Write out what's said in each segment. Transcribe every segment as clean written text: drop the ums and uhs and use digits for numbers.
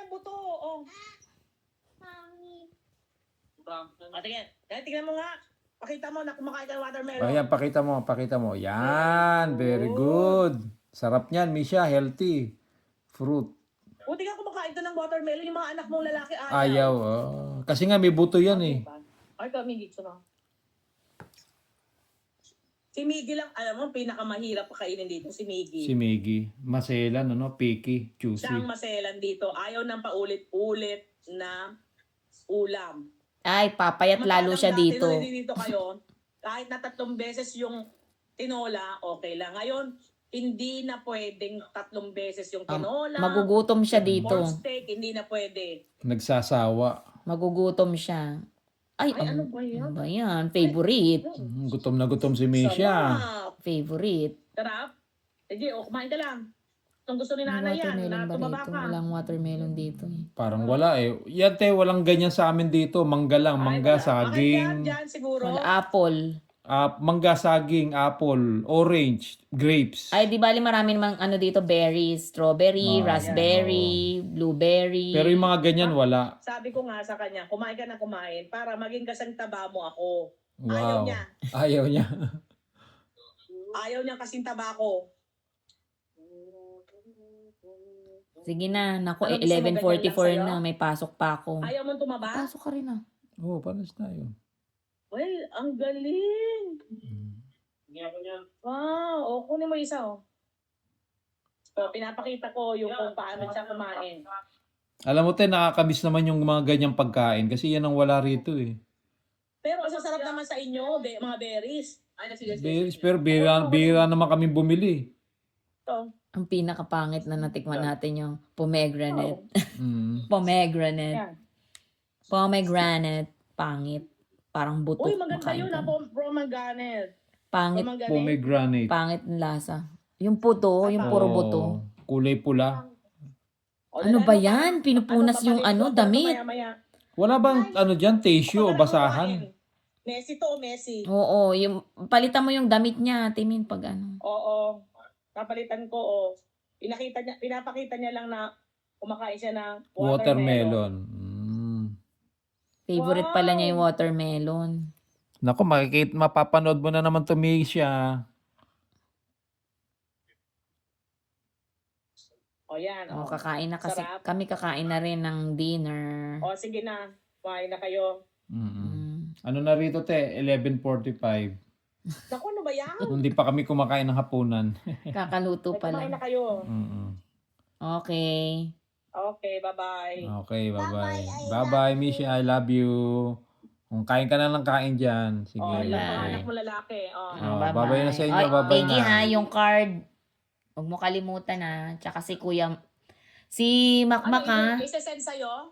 yung buto. Oh. Tingnan mo nga. Pakita mo na kumakain ka ng watermelon. O yan, pakita mo. Yan, very good. Sarap niyan, Misha, healthy. Fruit. Buti ka kumakain ka ng watermelon, yung mga anak mong lalaki ayaw. Ayaw, oh. Kasi nga may buto yan eh. Ay, kami dito na. Si Miggy lang, alam mo, pinakamahirap kainin dito, si Miggy. Si Miggy. Maselan, picky, juicy. Siya ang maselan dito. Ayaw ng paulit-ulit na ulam. Ay, papayat lalo siya dito. Dito kayo, kahit na 3 beses yung tinola, okay lang. Ngayon, hindi na pwedeng 3 beses yung tinola. Magugutom siya dito. Pork steak, hindi na pwede. Nagsasawa. Magugutom siya. Ay, ano ba yan? Ano ba yan? Favorite. Gutom na gutom si Misha. Sarap. Favorite. Sarap. Sige, kumain ka lang. Kung gusto ni nanay yan, Watermelon na ba tumaba dito? ka. Walang watermelon dito eh. Parang wala eh. Yan te, walang ganyan sa amin dito. Mangga lang, mangga, saging. Dyan siguro. Wala apple. Mangga, saging, apple, orange, grapes. Ay, di bali marami namang ano dito, berries, strawberry, raspberry, blueberry. Pero yung mga ganyan, wala. Sabi ko nga sa kanya, kumain ka na kumain para maging kasang taba mo ako. Wow. Ayaw niya. Ayaw niya. Ayaw niya kasing taba ko. Sige na, naku, Ano, gusto mo ganyan 11:44 lang na, may pasok pa ako. Ayaw mo tumaba? Pasok ka rin ah. Oo, panas tayo. Well, ang galing. Wow, kunin mo isa So, pinapakita ko yung kung paano siya kumain. Alam mo te, nakakamiss naman yung mga ganyang pagkain kasi yan ang wala rito eh. Pero ang sarap naman sa inyo, mga berries. Berries, pero bira naman kami bumili. Ito. Ang pinakapangit na natikman natin yung pomegranate. Mm. Pomegranate. Yan. Pomegranate. Pangit. Parang buto. Uy, maganda makain yun ka. pomegranate. Pangit. Pomegranate. Pangit ng lasa. Yung puto, yung puro buto. Kulay pula. Ano ba yan? Pinupunas yung damit. Maya-maya. Wala bang dyan, tissue o basahan? Messi to, Messi. Oo, yung palitan mo yung damit niya, Timin, pag ano. Oo. Kapalitan ko, pinapakita niya lang na kumakain siya ng Watermelon. Favorite pala niya yung watermelon. Naku, mapapanood mo na naman to, Misha. O yan. O, kakain na kasi. Sarap. Kami kakain na rin ng dinner. O, sige na. Kumain na kayo. Ano na rito, te? 11:45. Naku, ano ba yan? Hindi pa kami kumakain ng hapunan. Kakaluto pa Kumain lang. na kayo. Okay. Okay, bye-bye. Okay, bye-bye. Bye-bye, Misha. I love you. Kung kain ka na lang kain dyan. Sige. O, yung Bye. mga anak mo lalaki. O. Bye-bye na sa inyo. Oy, Bye-bye Peggy na. ha, yung card. Huwag mo kalimutan ha. Tsaka si Kuya. Si Makmak ha. Isasend sa'yo?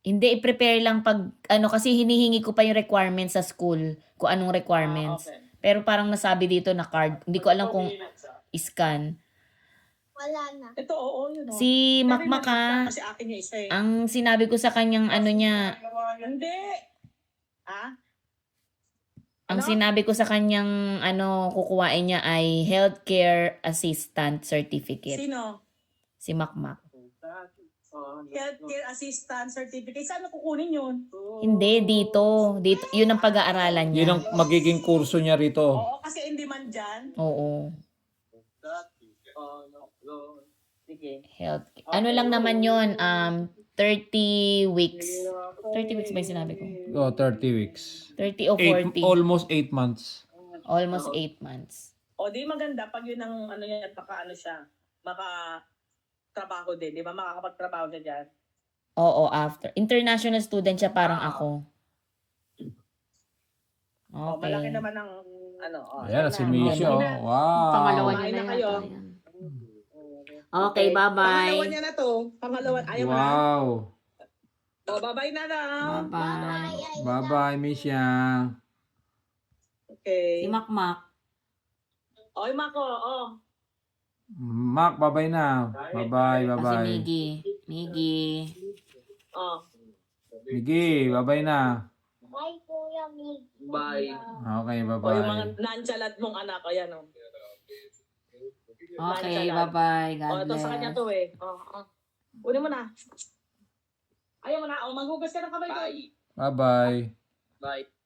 Hindi, i-prepare lang pag, kasi hinihingi ko pa yung requirements sa school, kung anong requirements. Okay. Pero parang nasabi dito na card, hindi ko alam kung scan. Wala na. Ito, oo, yun. Si Makmak ha, Kasi akin yung isa eh. ang sinabi ko sa kanyang niya, Hindi. ang sinabi ko sa kanyang kukuhain niya ay healthcare assistant certificate. Sino? Si Makmak. Healthcare assistant certificate. Saan kukunin yun? Hindi, dito. Dito, yun ang pag-aaralan niya. Yun ang magiging kurso niya rito. Oo, kasi in demand dyan. Oo. Sige. Health. Ano lang naman yun, 30 weeks. 30 weeks ba yung sinabi ko? 30 weeks. 30 o 40. Almost 8 months. Almost 8 months. O, di maganda pag yun ang yan, siya. Trabaho din, di ba? Makakapagtrabaho siya dyan. Oo, after. International student siya, parang ako. O, Okay. malaki naman ang Ayan, si Misha. Wow. Pangalawa Kumain niya na na kayo. yata yan. Okay, bye-bye. Pangalawa niya na to. Ayaw na. Wow. O, bye-bye na lang. Bye-bye. Bye-bye, Misha. Okay. Si Makmak. Oy, Mako, Mac, bye-bye na. Bye-bye, Si bye-bye. Miggy. Miggy, bye-bye na. Bye, Kuya Mig. Bye. Okay, O, yung mga bye-bye. nonchalant mong anak, ayan, o. Okay, bye-bye. O, God ito sa kanya bless. to eh. Kunin mo na. Ayaw mo na. O, maghugas ka ng kamay ko. Bye-bye. Bye.